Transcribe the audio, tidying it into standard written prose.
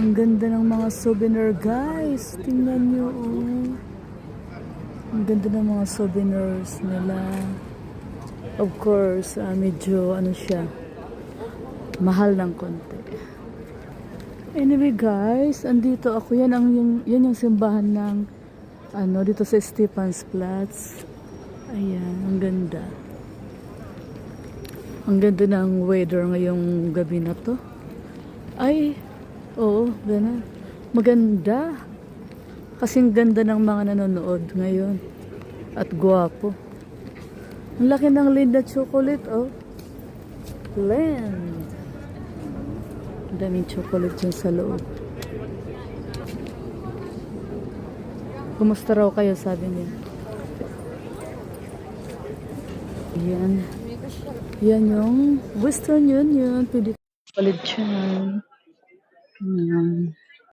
Ang ganda ng mga souvenir, guys. Tingnan nyo, oh. Ang ganda ng mga souvenirs nila. Of course, medyo ano siya, mahal ng konti. Anyway, guys, andito ako. Yan yung simbahan ng dito sa Stephansplatz. Ayan, ang ganda. Ang ganda ng weather ngayong gabi na to. Ay, oo, gana. Maganda. Kasing ganda ng mga nanonood ngayon. At gwapo. Ang laki ng Lindt na chocolate, oh. Lindt. Ang daming chocolate dyan sa loob. Kumusta raw kayo, sabi niya. Yan. Yan yung Western Union. Pwede chocolate dyan. Yan.